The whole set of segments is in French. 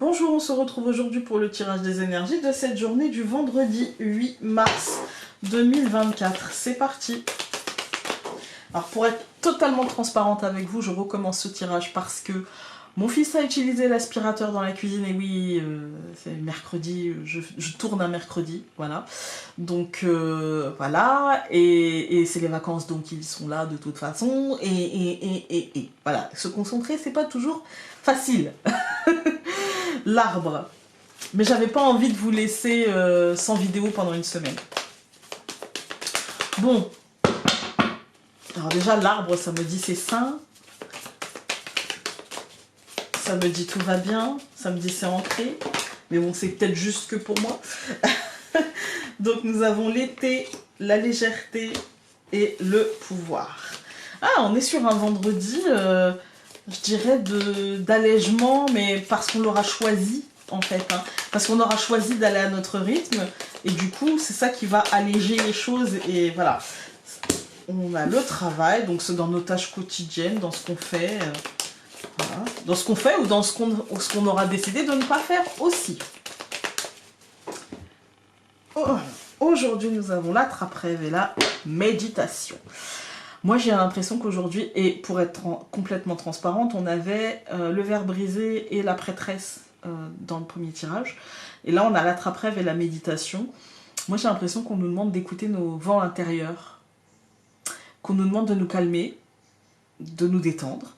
Bonjour, on se retrouve aujourd'hui pour le tirage des énergies de cette journée du vendredi 8 mars 2024. C'est parti. Alors pour être totalement transparente avec vous, je recommence ce tirage parce que mon fils a utilisé l'aspirateur dans la cuisine et oui, c'est mercredi, je tourne un mercredi, voilà. Donc voilà, et c'est les vacances donc ils sont là de toute façon et voilà, se concentrer c'est pas toujours facile. L'arbre. Mais j'avais pas envie de vous laisser sans vidéo pendant une semaine. Bon. Alors déjà, l'arbre, ça me dit c'est sain. Ça me dit tout va bien. Ça me dit c'est ancré. Mais bon, c'est peut-être juste que pour moi. Donc nous avons l'été, la légèreté et le pouvoir. Ah, on est sur un vendredi, je dirais, d'allègement, mais parce qu'on l'aura choisi. En fait, hein. Parce qu'on aura choisi d'aller à notre rythme et du coup c'est ça qui va alléger les choses et voilà. On a le travail, donc c'est dans nos tâches quotidiennes, dans ce qu'on fait, voilà. Dans ce qu'on fait ou dans ce qu'on aura décidé de ne pas faire aussi. Oh. Aujourd'hui nous avons la trappe-rêve et la méditation. Moi j'ai l'impression qu'aujourd'hui, et pour être complètement transparente, on avait le verre brisé et la prêtresse dans le premier tirage. Et là on a la trappe-rêve et la méditation. Moi j'ai l'impression qu'on nous demande d'écouter nos vents intérieurs, qu'on nous demande de nous calmer, de nous détendre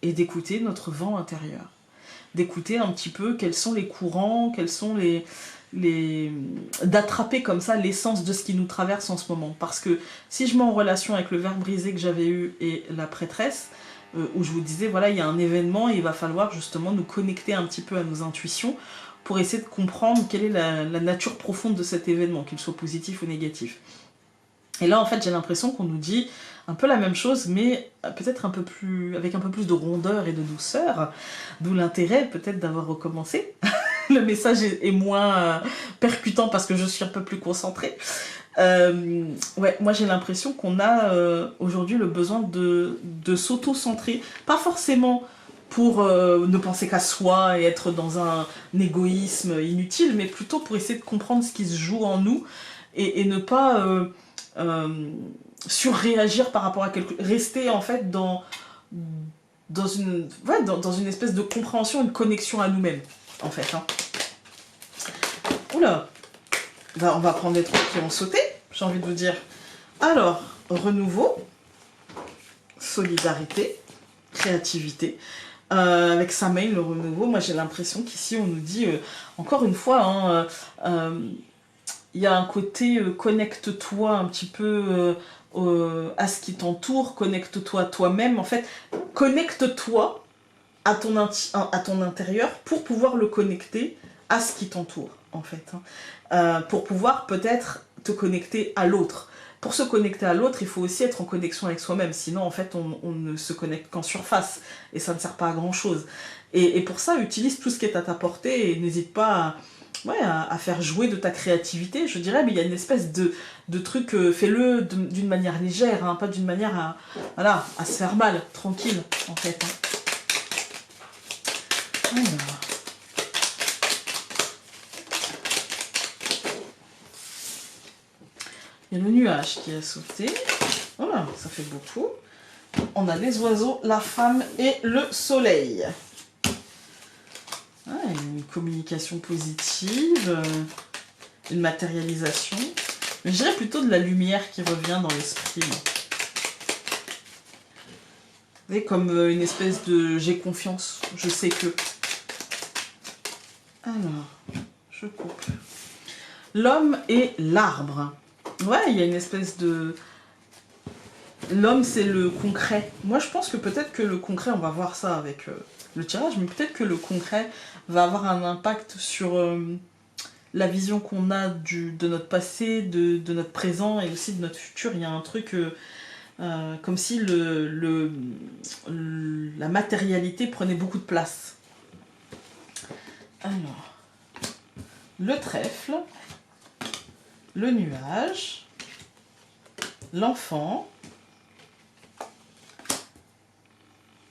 et d'écouter notre vent intérieur. D'écouter un petit peu quels sont les courants, quels sont d'attraper comme ça l'essence de ce qui nous traverse en ce moment. Parce que si je mets en relation avec le verre brisé que j'avais eu et la prêtresse, où je vous disais, voilà, il y a un événement et il va falloir justement nous connecter un petit peu à nos intuitions pour essayer de comprendre quelle est la nature profonde de cet événement, qu'il soit positif ou négatif. Et là, en fait, j'ai l'impression qu'on nous dit un peu la même chose, mais peut-être avec un peu plus de rondeur et de douceur, d'où l'intérêt peut-être d'avoir recommencé. Le message est moins percutant parce que je suis un peu plus concentrée. Ouais, moi j'ai l'impression qu'on a aujourd'hui le besoin de s'auto-centrer, pas forcément pour ne penser qu'à soi et être dans un égoïsme inutile, mais plutôt pour essayer de comprendre ce qui se joue en nous et ne pas surréagir par rapport à rester en fait dans une espèce de compréhension, une connexion à nous-mêmes en fait. Hein. Oula, on va prendre des trucs qui ont sauté, j'ai envie de vous dire. Alors, renouveau, solidarité, créativité. Avec sa mail, le renouveau, moi j'ai l'impression qu'ici on nous dit, encore une fois, il y a un côté connecte-toi un petit peu à ce qui t'entoure, connecte-toi à toi-même. En fait, connecte-toi à ton intérieur pour pouvoir le connecter à ce qui t'entoure, en fait. Hein. Pour pouvoir peut-être te connecter à l'autre. Pour se connecter à l'autre, il faut aussi être en connexion avec soi-même. Sinon, en fait, on ne se connecte qu'en surface. Et ça ne sert pas à grand-chose. Et pour ça, utilise tout ce qui est à ta portée et n'hésite pas à faire jouer de ta créativité. Je dirais, mais il y a une espèce de truc, fais-le d'une manière légère, hein, pas d'une manière à se faire mal, tranquille, en fait. Hein. Alors. Il y a le nuage qui a sauté. Voilà, ça fait beaucoup. On a les oiseaux, la femme et le soleil. Ah, une communication positive, une matérialisation. Mais je dirais plutôt de la lumière qui revient dans l'esprit. Vous voyez, comme une espèce de j'ai confiance, je sais que. Alors, je coupe. L'homme et l'arbre. Ouais, il y a une espèce de... L'homme, c'est le concret. Moi, je pense que peut-être que le concret, on va voir ça avec le tirage, mais peut-être que le concret va avoir un impact sur la vision qu'on a de notre passé, de notre présent et aussi de notre futur. Il y a un truc comme si la matérialité prenait beaucoup de place. Alors, le trèfle, le nuage, l'enfant,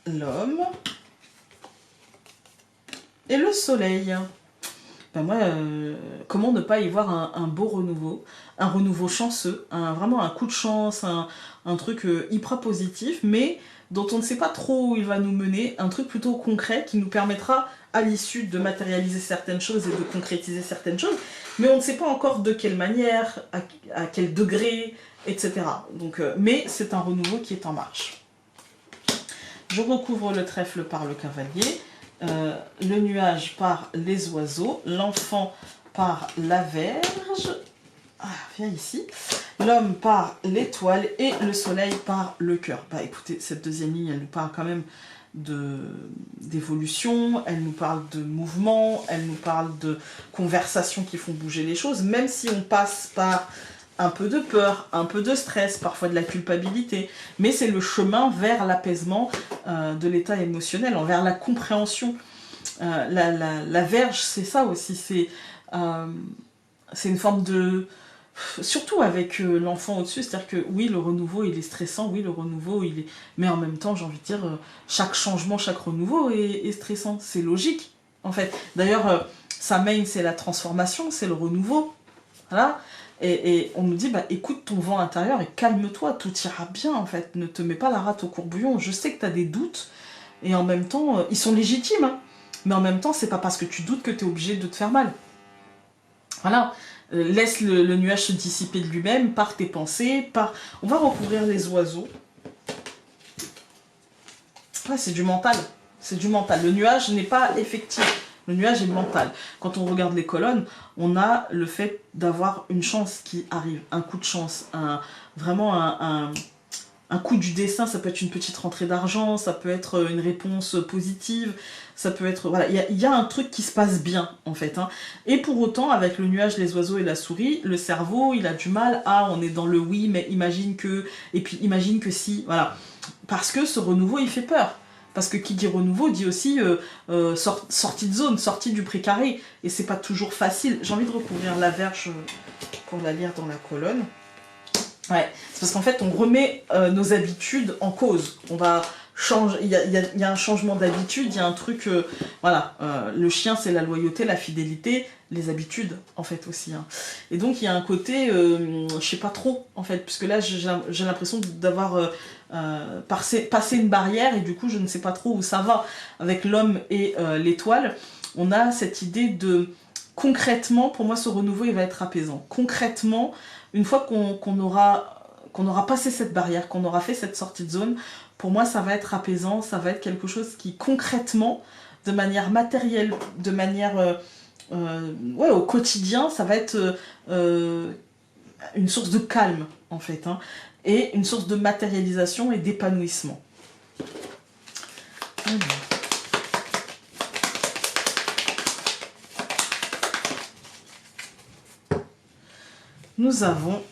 l'homme Et le soleil. Ben moi, comment ne pas y voir un beau renouveau, un renouveau chanceux, vraiment un coup de chance, un truc hyper positif, mais dont on ne sait pas trop où il va nous mener, un truc plutôt concret qui nous permettra à l'issue de matérialiser certaines choses et de concrétiser certaines choses, mais on ne sait pas encore de quelle manière, à quel degré, etc. Donc, mais c'est un renouveau qui est en marche. Je recouvre le trèfle par le cavalier. Le nuage par les oiseaux, l'enfant par la verge, viens ici, l'homme par l'étoile et le soleil par le cœur. Bah écoutez, cette deuxième ligne, elle nous parle quand même d'évolution, elle nous parle de mouvement, elle nous parle de conversations qui font bouger les choses, même si on passe par un peu de peur, un peu de stress, parfois de la culpabilité, mais c'est le chemin vers l'apaisement de l'état émotionnel, vers la compréhension. La verge, c'est ça aussi, c'est une forme de... Surtout avec l'enfant au-dessus, c'est-à-dire que oui, le renouveau, il est stressant, oui, le renouveau, il est... Mais en même temps, j'ai envie de dire, chaque changement, chaque renouveau est stressant, c'est logique, en fait. D'ailleurs, Samhain, c'est la transformation, c'est le renouveau, voilà. Et on nous dit, bah, écoute ton vent intérieur et calme-toi, tout ira bien en fait, ne te mets pas la rate au courbouillon, je sais que tu as des doutes, et en même temps, ils sont légitimes, hein, mais en même temps, c'est pas parce que tu doutes que tu es obligé de te faire mal. Voilà, laisse le nuage se dissiper de lui-même, par tes pensées, par... On va recouvrir les oiseaux. Ouais, c'est du mental, c'est du mental, le nuage n'est pas effectif. Le nuage est mental. Quand on regarde les colonnes, on a le fait d'avoir une chance qui arrive, un coup de chance, vraiment un coup du destin, ça peut être une petite rentrée d'argent, ça peut être une réponse positive, ça peut être... Voilà, il y a un truc qui se passe bien, en fait. Hein. Et pour autant, avec le nuage, les oiseaux et la souris, le cerveau, il a du mal à... On est dans le oui, mais imagine que... Et puis imagine que si... Voilà. Parce que ce renouveau, il fait peur. Parce que qui dit renouveau dit aussi sortie de zone, sortie du précaré. Et c'est pas toujours facile. J'ai envie de recouvrir la verge pour la lire dans la colonne. Ouais, c'est parce qu'en fait, on remet nos habitudes en cause. On va changer. Il y a un changement d'habitude, il y a un truc. Voilà, le chien, c'est la loyauté, la fidélité, les habitudes, en fait, aussi. Hein. Et donc, il y a un côté, je sais pas trop, en fait, puisque là, j'ai l'impression d'avoir passé une barrière et du coup, je ne sais pas trop où ça va. Avec l'homme et l'étoile, on a cette idée de. Concrètement, pour moi, ce renouveau, il va être apaisant. Concrètement, une fois qu'on aura passé cette barrière, qu'on aura fait cette sortie de zone, pour moi, ça va être apaisant, ça va être quelque chose qui, concrètement, de manière matérielle, de manière ouais, au quotidien, ça va être une source de calme, en fait, hein, et une source de matérialisation et d'épanouissement. Nous avons...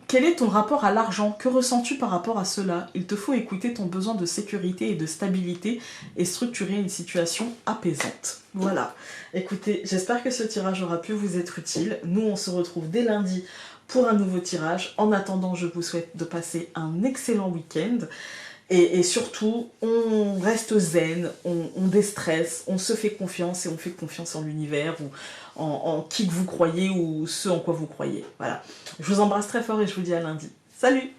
Quel est ton rapport à l'argent? Que ressens-tu par rapport à cela? Il te faut écouter ton besoin de sécurité et de stabilité et structurer une situation apaisante. Voilà. Écoutez, j'espère que ce tirage aura pu vous être utile. Nous, on se retrouve dès lundi pour un nouveau tirage. En attendant, je vous souhaite de passer un excellent week-end. Et surtout, on reste zen, on déstresse, on se fait confiance et on fait confiance en l'univers ou en qui que vous croyez ou ce en quoi vous croyez. Voilà. Je vous embrasse très fort et je vous dis à lundi. Salut!